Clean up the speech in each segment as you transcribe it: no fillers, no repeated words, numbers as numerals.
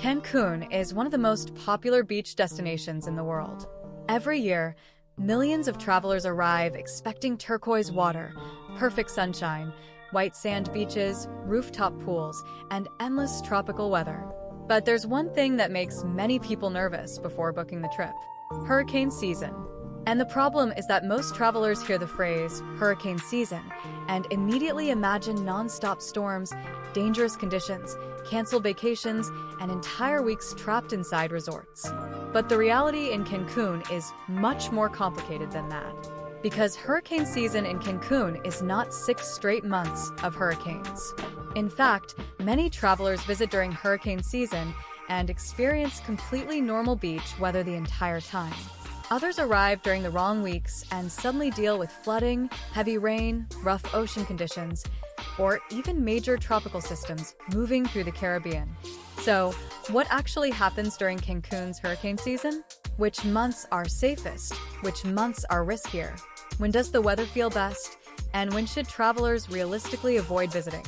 Cancun is one of the most popular beach destinations in the world. Every year, millions of travelers arrive expecting turquoise water, perfect sunshine, white sand beaches, rooftop pools, and endless tropical weather. But there's one thing that makes many people nervous before booking the trip: hurricane season. And the problem is that most travelers hear the phrase hurricane season and immediately imagine non-stop storms, dangerous conditions, canceled vacations, and entire weeks trapped inside resorts. But the reality in Cancun is much more complicated than that. Because hurricane season in Cancun is not 6 straight months of hurricanes. In fact, many travelers visit during hurricane season and experience completely normal beach weather the entire time. Others arrive during the wrong weeks and suddenly deal with flooding, heavy rain, rough ocean conditions, or even major tropical systems moving through the Caribbean. So, what actually happens during Cancun's hurricane season? Which months are safest? Which months are riskier? When does the weather feel best? And when should travelers realistically avoid visiting?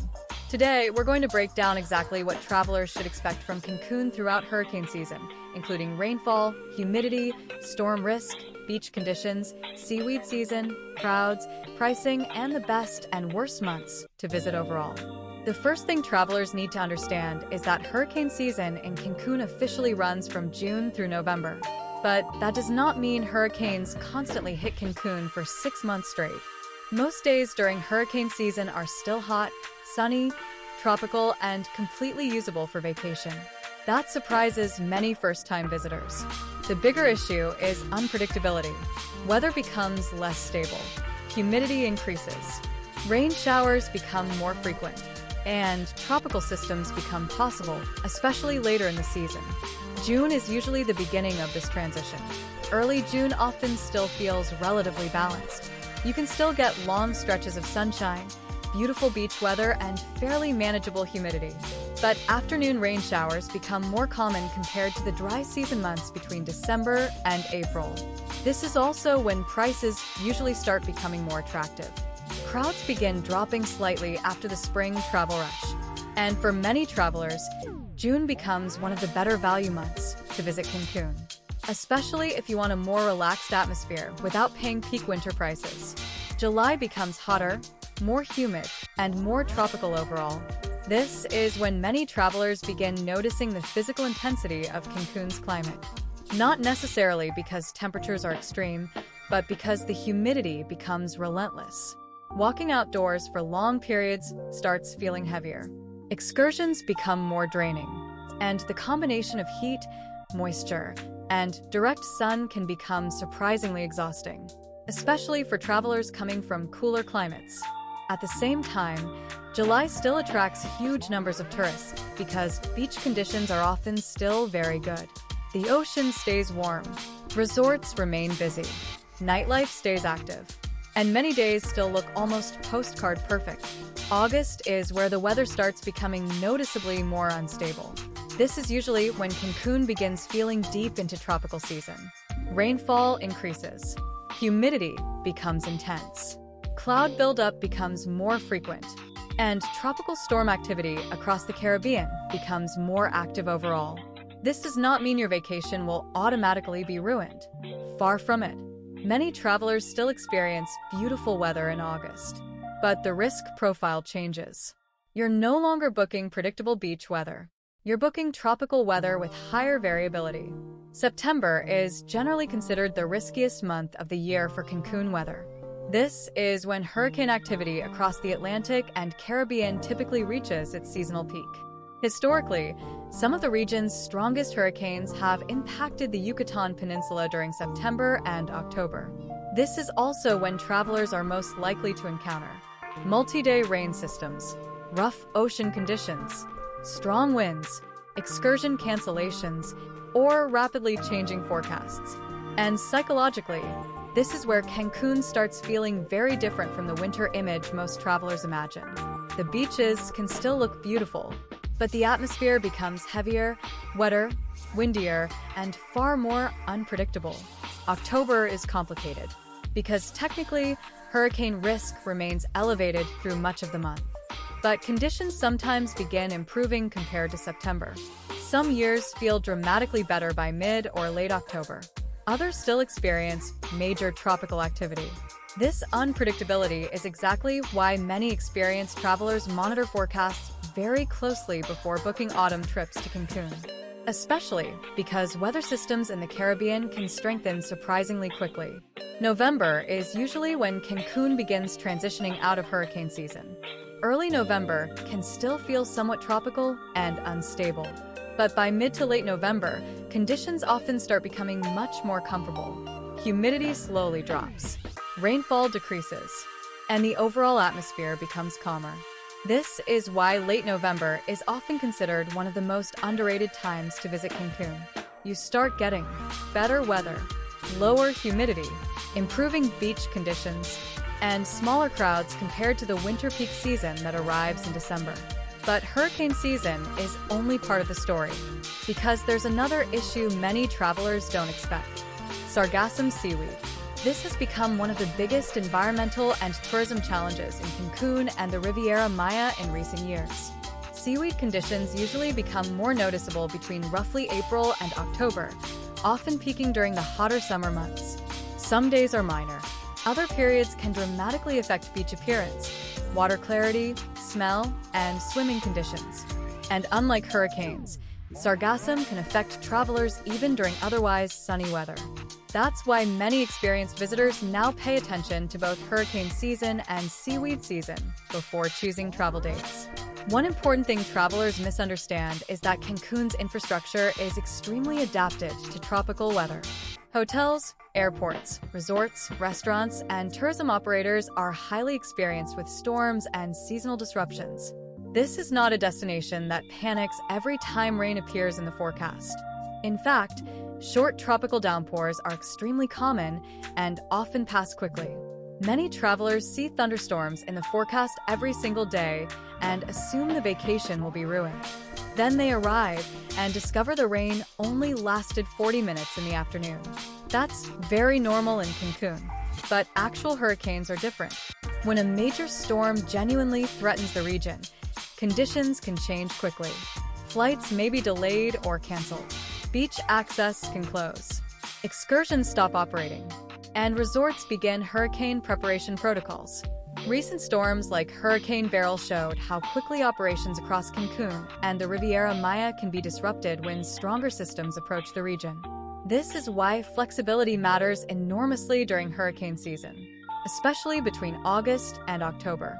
Today, we're going to break down exactly what travelers should expect from Cancun throughout hurricane season, including rainfall, humidity, storm risk, beach conditions, seaweed season, crowds, pricing, and the best and worst months to visit overall. The first thing travelers need to understand is that hurricane season in Cancun officially runs from June through November. But that does not mean hurricanes constantly hit Cancun for 6 months straight. Most days during hurricane season are still hot, sunny, tropical, and completely usable for vacation. That surprises many first-time visitors. The bigger issue is unpredictability. Weather becomes less stable. Humidity increases. Rain showers become more frequent. And tropical systems become possible, especially later in the season. June is usually the beginning of this transition. Early June often still feels relatively balanced. You can still get long stretches of sunshine, beautiful beach weather, and fairly manageable humidity. But afternoon rain showers become more common compared to the dry season months between December and April. This is also when prices usually start becoming more attractive. Crowds begin dropping slightly after the spring travel rush. And for many travelers, June becomes one of the better value months to visit Cancun, especially if you want a more relaxed atmosphere without paying peak winter prices. July becomes hotter, more humid, and more tropical overall. This is when many travelers begin noticing the physical intensity of Cancun's climate. Not necessarily because temperatures are extreme, but because the humidity becomes relentless. Walking outdoors for long periods starts feeling heavier. Excursions become more draining. And the combination of heat, moisture, and direct sun can become surprisingly exhausting, especially for travelers coming from cooler climates. At the same time, July still attracts huge numbers of tourists because beach conditions are often still very good. The ocean stays warm, resorts remain busy, nightlife stays active, and many days still look almost postcard perfect. August is where the weather starts becoming noticeably more unstable. This is usually when Cancun begins feeling deep into tropical season. Rainfall increases. Humidity becomes intense. Cloud buildup becomes more frequent, and tropical storm activity across the Caribbean becomes more active overall. This does not mean your vacation will automatically be ruined. Far from it. Many travelers still experience beautiful weather in August, but the risk profile changes. You're no longer booking predictable beach weather. You're booking tropical weather with higher variability. September is generally considered the riskiest month of the year for Cancun weather. This is when hurricane activity across the Atlantic and Caribbean typically reaches its seasonal peak. Historically, some of the region's strongest hurricanes have impacted the Yucatan Peninsula during September and October. This is also when travelers are most likely to encounter multi-day rain systems, rough ocean conditions, strong winds, excursion cancellations, or rapidly changing forecasts. And psychologically, this is where Cancun starts feeling very different from the winter image most travelers imagine. The beaches can still look beautiful, but the atmosphere becomes heavier, wetter, windier, and far more unpredictable. October is complicated, because technically, hurricane risk remains elevated through much of the month. But conditions sometimes begin improving compared to September. Some years feel dramatically better by mid or late October. Others still experience major tropical activity. This unpredictability is exactly why many experienced travelers monitor forecasts very closely before booking autumn trips to Cancun. Especially because weather systems in the Caribbean can strengthen surprisingly quickly. November is usually when Cancun begins transitioning out of hurricane season. Early November can still feel somewhat tropical and unstable. But by mid to late November, conditions often start becoming much more comfortable. Humidity slowly drops, rainfall decreases, and the overall atmosphere becomes calmer. This is why late November is often considered one of the most underrated times to visit Cancun. You start getting better weather, lower humidity, improving beach conditions, and smaller crowds compared to the winter peak season that arrives in December. But hurricane season is only part of the story, because there's another issue many travelers don't expect: Sargassum seaweed. This has become one of the biggest environmental and tourism challenges in Cancun and the Riviera Maya in recent years. Seaweed conditions usually become more noticeable between roughly April and October, often peaking during the hotter summer months. Some days are minor. Other periods can dramatically affect beach appearance, water clarity, smell, and swimming conditions. And unlike hurricanes, Sargassum can affect travelers even during otherwise sunny weather. That's why many experienced visitors now pay attention to both hurricane season and seaweed season before choosing travel dates. One important thing travelers misunderstand is that Cancun's infrastructure is extremely adapted to tropical weather. Hotels, airports, resorts, restaurants, and tourism operators are highly experienced with storms and seasonal disruptions. This is not a destination that panics every time rain appears in the forecast. In fact, short tropical downpours are extremely common and often pass quickly. Many travelers see thunderstorms in the forecast every single day and assume the vacation will be ruined. Then they arrive and discover the rain only lasted 40 minutes in the afternoon. That's very normal in Cancun, but actual hurricanes are different. When a major storm genuinely threatens the region, conditions can change quickly. Flights may be delayed or canceled. Beach access can close. Excursions stop operating. And resorts begin hurricane preparation protocols. Recent storms like Hurricane Beryl showed how quickly operations across Cancun and the Riviera Maya can be disrupted when stronger systems approach the region. This is why flexibility matters enormously during hurricane season, especially between August and October.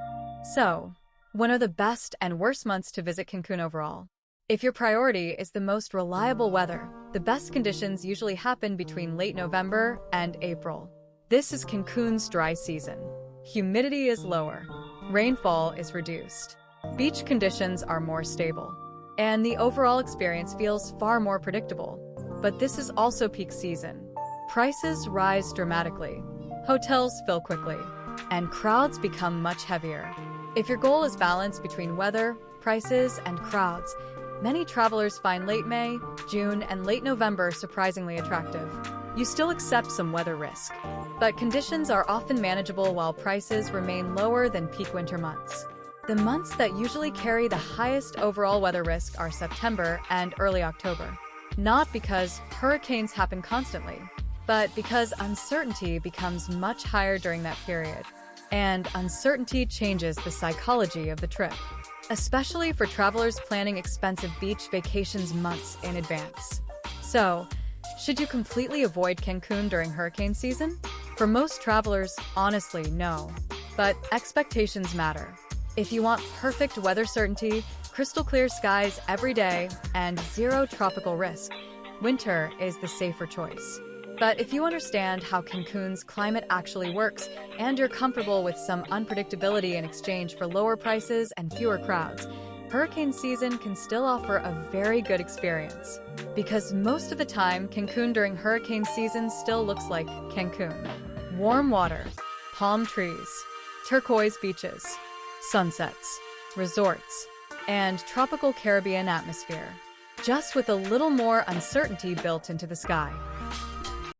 So, when are the best and worst months to visit Cancun overall? If your priority is the most reliable weather, the best conditions usually happen between late November and April. This is Cancun's dry season. Humidity is lower. Rainfall is reduced. Beach conditions are more stable. And the overall experience feels far more predictable. But this is also peak season. Prices rise dramatically. Hotels fill quickly. And crowds become much heavier. If your goal is balance between weather, prices, and crowds, many travelers find late May, June, and late November surprisingly attractive. You still accept some weather risk, but conditions are often manageable while prices remain lower than peak winter months. The months that usually carry the highest overall weather risk are September and early October. Not because hurricanes happen constantly, but because uncertainty becomes much higher during that period. And uncertainty changes the psychology of the trip, especially for travelers planning expensive beach vacations months in advance. So, should you completely avoid Cancun during hurricane season? For most travelers, honestly, no. But expectations matter. If you want perfect weather certainty, crystal clear skies every day, and zero tropical risk, winter is the safer choice. But if you understand how Cancun's climate actually works, and you're comfortable with some unpredictability in exchange for lower prices and fewer crowds, hurricane season can still offer a very good experience. Because most of the time, Cancun during hurricane season still looks like Cancun. Warm water, palm trees, turquoise beaches, sunsets, resorts, and tropical Caribbean atmosphere. Just with a little more uncertainty built into the sky.